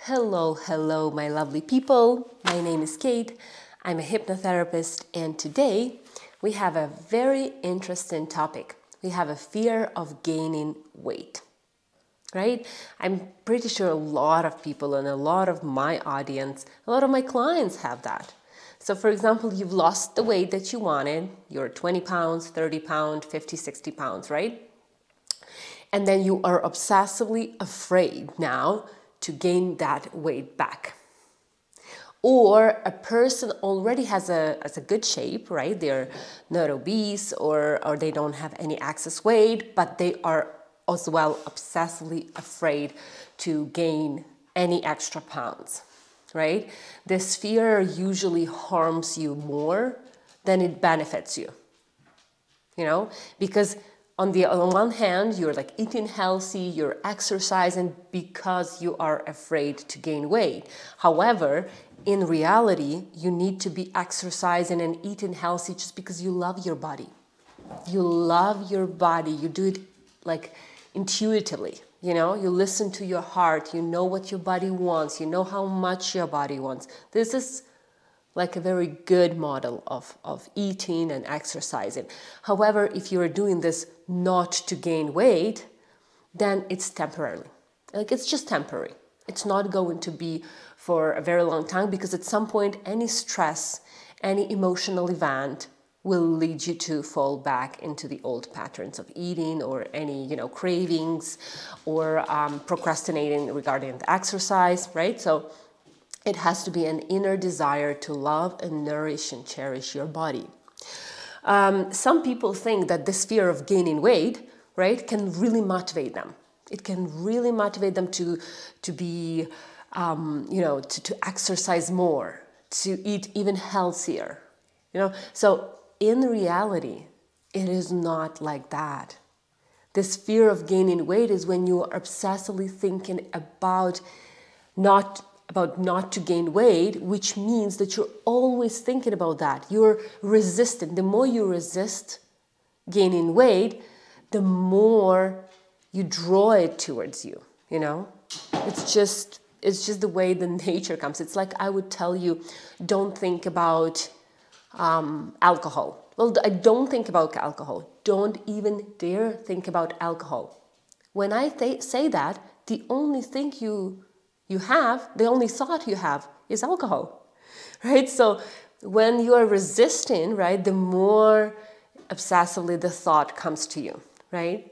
Hello, my lovely people. My name is Kate. I'm a hypnotherapist, and today we have a very interesting topic. We have a fear of gaining weight, right? I'm pretty sure a lot of people and a lot of my audience, a lot of my clients have that. So for example, you've lost the weight that you wanted. You're 20 pounds, 30 pounds, 50, 60 pounds, right? And then you are obsessively afraid now to gain that weight back. Or a person already has a good shape, right? They're not obese or they don't have any excess weight, but they are as well obsessively afraid to gain any extra pounds, right? This fear usually harms you more than it benefits you, because on one hand, you're like eating healthy, you're exercising because you are afraid to gain weight. However, in reality, you need to be exercising and eating healthy just because you love your body. You love your body. You do it like intuitively, you listen to your heart. You know what your body wants. You know how much your body wants. This is like a very good model of eating and exercising. However, if you're doing this not to gain weight, then it's temporarily. Like it's just temporary. It's not going to be for a very long time because at some point, any stress, any emotional event will lead you to fall back into the old patterns of eating or any, cravings or procrastinating regarding the exercise, right? So it has to be an inner desire to love and nourish and cherish your body. Some people think that this fear of gaining weight, right, can really motivate them. It can really motivate them to be, to exercise more, to eat even healthier. So in reality, it is not like that. This fear of gaining weight is when you are obsessively thinking about not to gain weight, which means that you're always thinking about that. You're resistant. The more you resist gaining weight, the more you draw it towards you, It's just the way the nature comes. It's like I would tell you, don't think about alcohol. Well, I don't think about alcohol. Don't even dare think about alcohol. When I say that, the only thing the only thought you have is alcohol, right? So when you are resisting, right, the more obsessively the thought comes to you, right?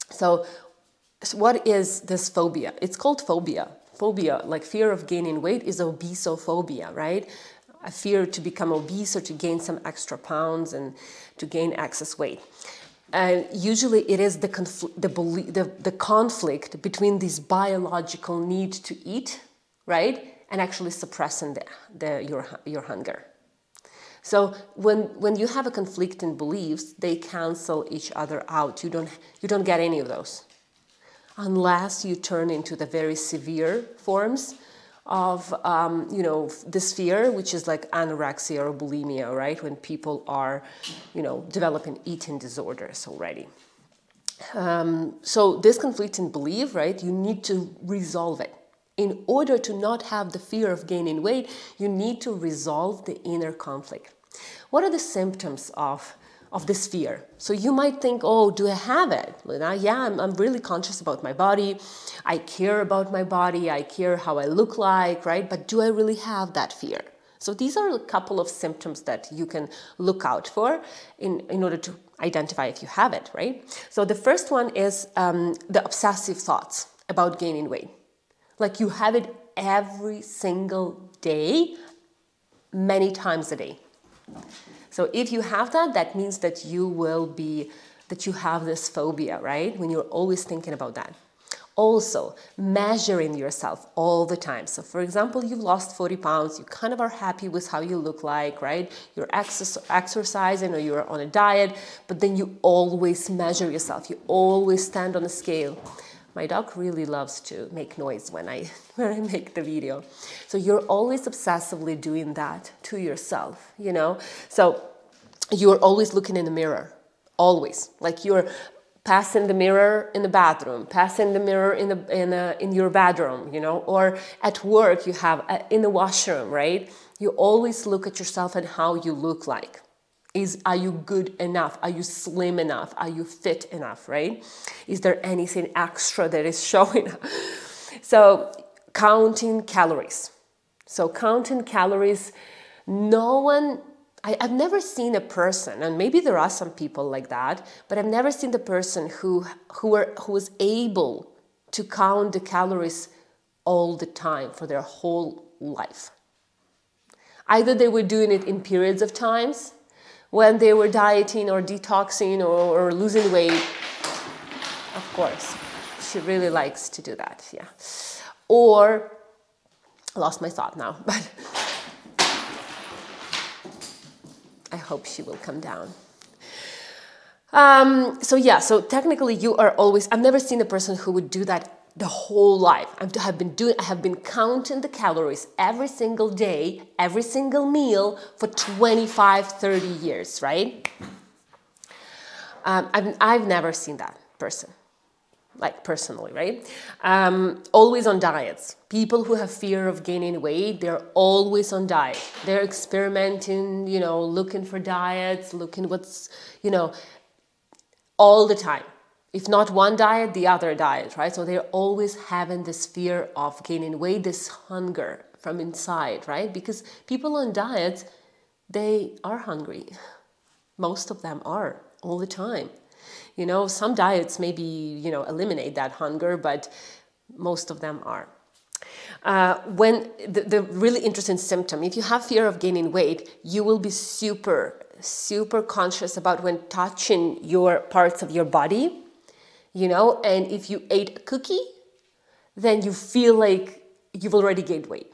So what is this phobia? It's called phobia. Phobia, like fear of gaining weight, is obesophobia, right? A fear to become obese or to gain some extra pounds and to gain excess weight. Usually it is the conflict between this biological need to eat, right, and actually suppressing your hunger. So when you have a conflict in beliefs, they cancel each other out. You don't get any of those, unless you turn into the very severe forms of this fear, which is like anorexia or bulimia, right? When people are, developing eating disorders already. So this conflicting belief, right? You need to resolve it. In order to not have the fear of gaining weight, you need to resolve the inner conflict. What are the symptoms of this fear? So you might think, oh, do I have it? Yeah, I'm really conscious about my body. I care about my body. I care how I look like, right? But do I really have that fear? So these are a couple of symptoms that you can look out for in order to identify if you have it, right? So the first one is the obsessive thoughts about gaining weight. Like you have it every single day, many times a day. So if you have that, that means that you have this phobia, right? When you're always thinking about that. Also, measuring yourself all the time. So for example, you've lost 40 pounds, you kind of are happy with how you look like, right? You're exercising or you're on a diet, but then you always measure yourself. You always stand on a scale. My dog really loves to make noise when I make the video. So you're always obsessively doing that to yourself, So you're always looking in the mirror, always. Like you're passing the mirror in the bathroom, passing the mirror in your bedroom, you know, or at work you have in the washroom, right? You always look at yourself and how you look like. Are you good enough? Are you slim enough? Are you fit enough, right? Is there anything extra that is showing up? So counting calories. So counting calories, I've never seen a person, and maybe there are some people like that, but I've never seen the person who was able to count the calories all the time for their whole life. Either they were doing it in periods of times when they were dieting or detoxing or losing weight. Of course, she really likes to do that, yeah. Or, I lost my thought now, but I hope she will come down. So technically you are always, I've never seen a person who would do that the whole life. I have been counting the calories every single day, every single meal for 25, 30 years, right? I've never seen that person, like personally, right? Always on diets. People who have fear of gaining weight, they're always on diet. They're experimenting, you know, looking for diets, looking what's, you know, all the time. If not one diet, the other diet, right? So they're always having this fear of gaining weight, this hunger from inside, right? Because people on diets, they are hungry. Most of them are all the time. You know, some diets maybe, you know, eliminate that hunger, but most of them are. When the really interesting symptom, if you have fear of gaining weight, you will be super conscious about when touching your parts of your body, you know, and if you ate a cookie, then you feel like you've already gained weight.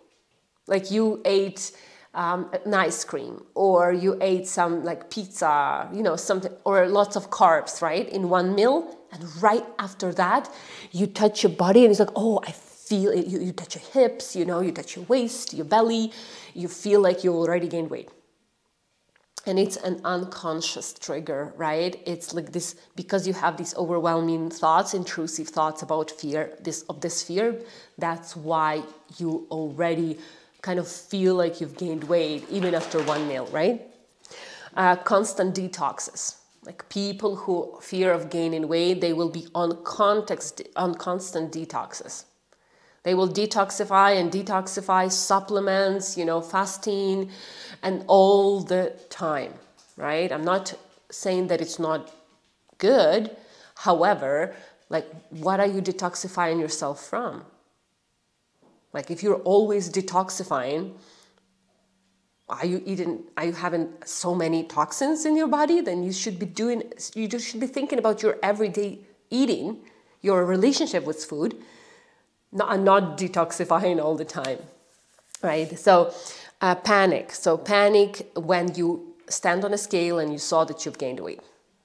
Like you ate an ice cream, or you ate some like pizza, you know, something, or lots of carbs, right, in one meal. And right after that, you touch your body and it's like, oh, I feel it. You touch your hips, you know, you touch your waist, your belly, you feel like you already gained weight. And it's an unconscious trigger, right? It's like this, because you have these overwhelming thoughts, intrusive thoughts about fear, this fear, that's why you already kind of feel like you've gained weight even after one meal, right? Constant detoxes. Like people who fear of gaining weight, they will be on constant detoxes. They will detoxify supplements, you know, fasting, and all the time, right? I'm not saying that it's not good. However, like, what are you detoxifying yourself from? Like, if you're always detoxifying, are you having so many toxins in your body? Then you should be thinking about your everyday eating, your relationship with food, not detoxifying all the time, right? So panic. So panic when you stand on a scale and you saw that you've gained weight.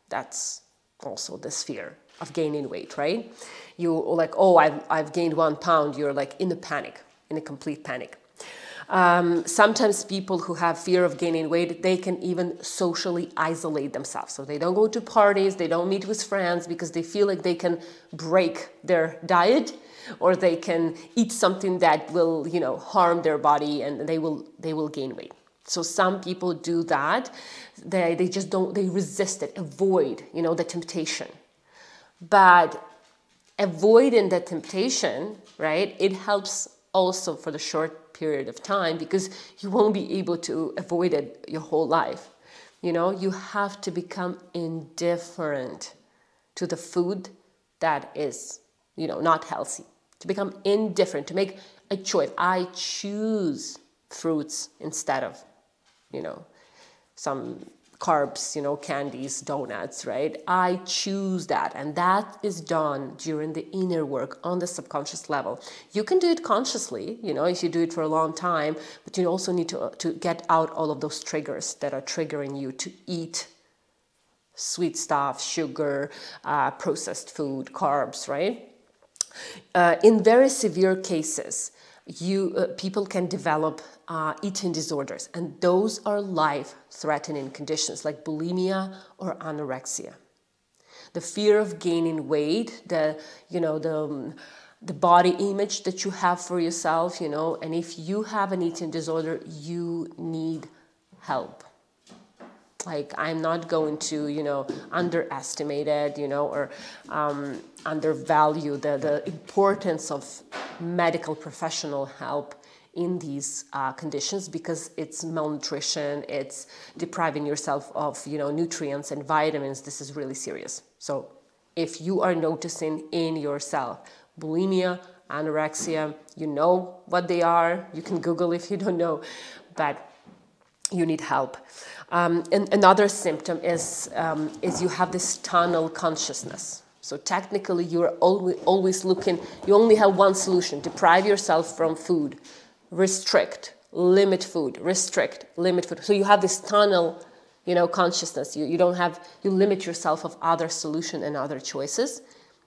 That's also this fear of gaining weight, right? You like, oh, I've gained 1 pound. You're like in a complete panic. Sometimes people who have fear of gaining weight, they can even socially isolate themselves. So they don't go to parties, they don't meet with friends because they feel like they can break their diet, or they can eat something that will, you know, harm their body, and they will gain weight. So some people do that. They resist it, avoid, you know, the temptation. But avoiding the temptation, right, it helps also for the short period of time, because you won't be able to avoid it your whole life. You know, you have to become indifferent to the food that is, you know, not healthy. To become indifferent, to make a choice. I choose fruits instead of, you know, some carbs, you know, candies, donuts, right? I choose that. And that is done during the inner work on the subconscious level. You can do it consciously, you know, if you do it for a long time, but you also need to get out all of those triggers that are triggering you to eat sweet stuff, sugar, processed food, carbs, right? In very severe cases, people can develop eating disorders, and those are life-threatening conditions like bulimia or anorexia. the fear of gaining weight, the body image that you have for yourself, and if you have an eating disorder, you need help. Like, I'm not going to, underestimate it, or undervalue the importance of medical professional help in these conditions, because it's malnutrition, it's depriving yourself of, nutrients and vitamins. This is really serious. So if you are noticing in yourself bulimia, anorexia, you know what they are. You can Google if you don't know, but you need help. And another symptom is you have this tunnel consciousness. So technically, you're always looking, you only have one solution: deprive yourself from food, restrict, limit food, restrict, limit food. So you have this tunnel, consciousness. You limit yourself of other solution and other choices.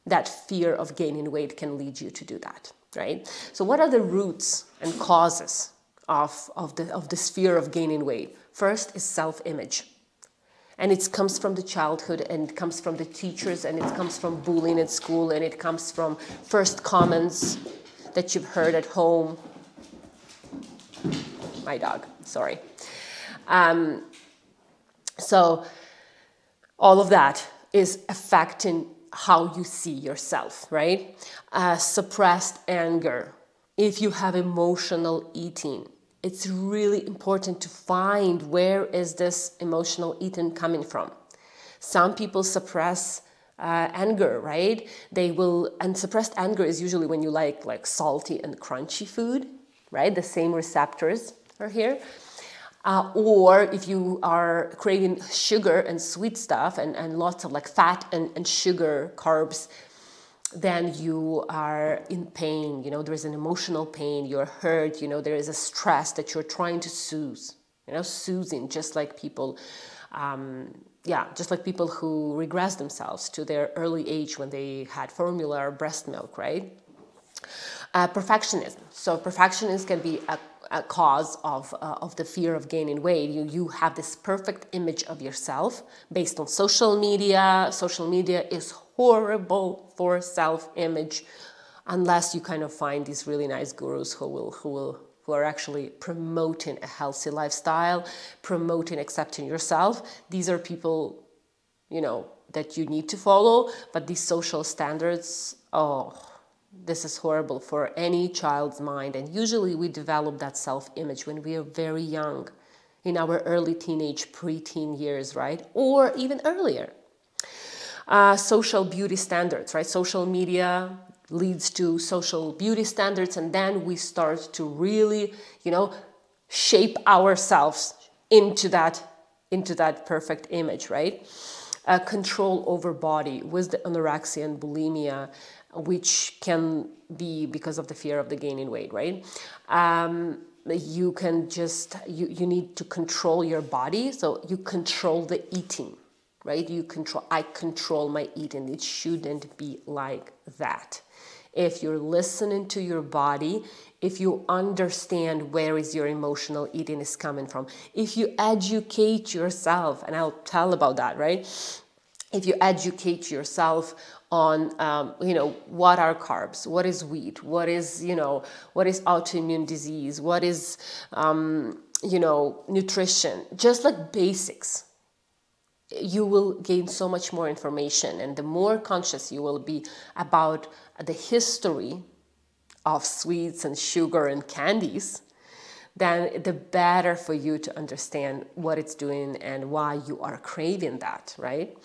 That fear of gaining weight can lead you to do that, right? So what are the roots and causes of this fear of gaining weight? First is self-image. And it comes from the childhood, and it comes from the teachers, and it comes from bullying at school, and it comes from first comments that you've heard at home. My dog, sorry. So all of that is affecting how you see yourself, right? Suppressed anger. If you have emotional eating, it's really important to find where is this emotional eating coming from. Some people suppress anger, right? And suppressed anger is usually when you like salty and crunchy food, right? The same receptors are here. Or if you are craving sugar and sweet stuff and lots of fat and sugar, carbs, then you are in pain, there is an emotional pain, you're hurt, there is a stress that you're trying to soothe, soothing, just like people, just like people who regress themselves to their early age when they had formula or breast milk, right? Perfectionism. So perfectionism can be a cause of the fear of gaining weight. You have this perfect image of yourself based on social media. Social media is horrible for self-image, unless you kind of find these really nice gurus who are actually promoting a healthy lifestyle, promoting accepting yourself. These are people, that you need to follow, but these social standards, this is horrible for any child's mind. And usually we develop that self-image when we are very young, in our early teenage, preteen years, right? Or even earlier. Social beauty standards, right? Social media leads to social beauty standards, and then we start to really, shape ourselves into that perfect image, right? Control over body with the anorexia and bulimia, which can be because of the fear of the gaining weight, right? You can you need to control your body, so you control the eating, right? I control my eating. It shouldn't be like that. If you're listening to your body, if you understand where is your emotional eating is coming from, if you educate yourself, and I'll tell about that, right? If you educate yourself on, what are carbs, what is wheat, what is autoimmune disease, what is, nutrition, just like basics, you will gain so much more information. And the more conscious you will be about the history of sweets and sugar and candies, then the better for you to understand what it's doing and why you are craving that, right?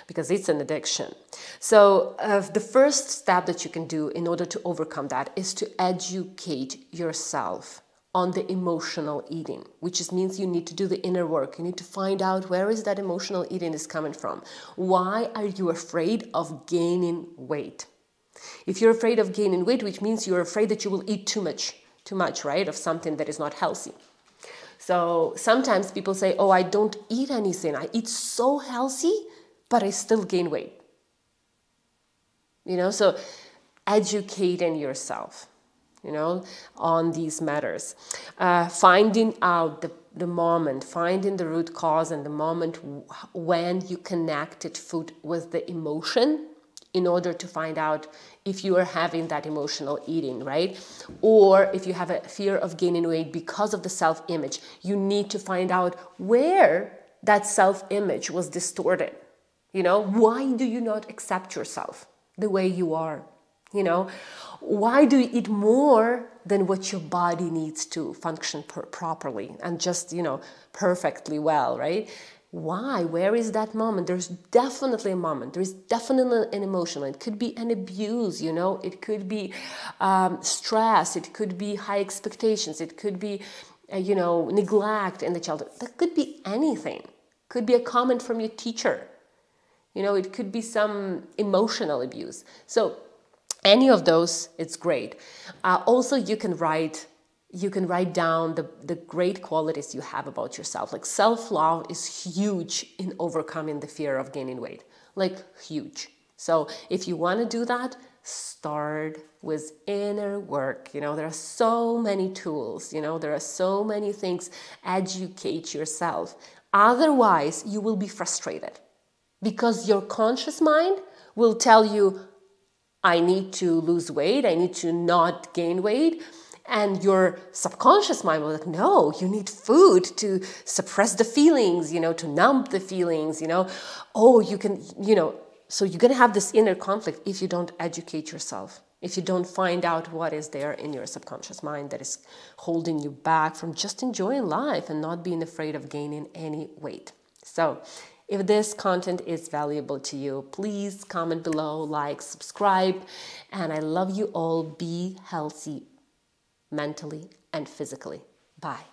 Because it's an addiction. So the first step that you can do in order to overcome that is to educate yourself on the emotional eating, which means you need to do the inner work. You need to find out where is that emotional eating is coming from. Why are you afraid of gaining weight? If you're afraid of gaining weight, which means you're afraid that you will eat too much, right, of something that is not healthy. So sometimes people say, oh, I don't eat anything. I eat so healthy, but I still gain weight. So educating yourself, on these matters. Finding out the moment, finding the root cause and the moment when you connected food with the emotion in order to find out if you are having that emotional eating, right? Or if you have a fear of gaining weight because of the self-image, you need to find out where that self-image was distorted. You know, why do you not accept yourself the way you are? You know, why do you eat more than what your body needs to function properly and just, you know, perfectly well, right? Why? Where is that moment? There's definitely a moment. There's definitely an emotion. It could be an abuse, you know. It could be stress. It could be high expectations. It could be, you know, neglect in the childhood. That could be anything. Could be a comment from your teacher. You know, it could be some emotional abuse. So any of those, it's great. Also, you can write down the great qualities you have about yourself. Like self-love is huge in overcoming the fear of gaining weight, like huge. So if you want to do that, start with inner work. You know, there are so many tools, you know, there are so many things. Educate yourself. Otherwise, you will be frustrated because your conscious mind will tell you, I need to lose weight, I need to not gain weight. And your subconscious mind will be like, no, you need food to suppress the feelings, you know, to numb the feelings, you know. Oh, you can, you know, so you're going to have this inner conflict if you don't educate yourself, if you don't find out what is there in your subconscious mind that is holding you back from just enjoying life and not being afraid of gaining any weight. So if this content is valuable to you, please comment below, like, subscribe, and I love you all. Be healthy mentally and physically. Bye.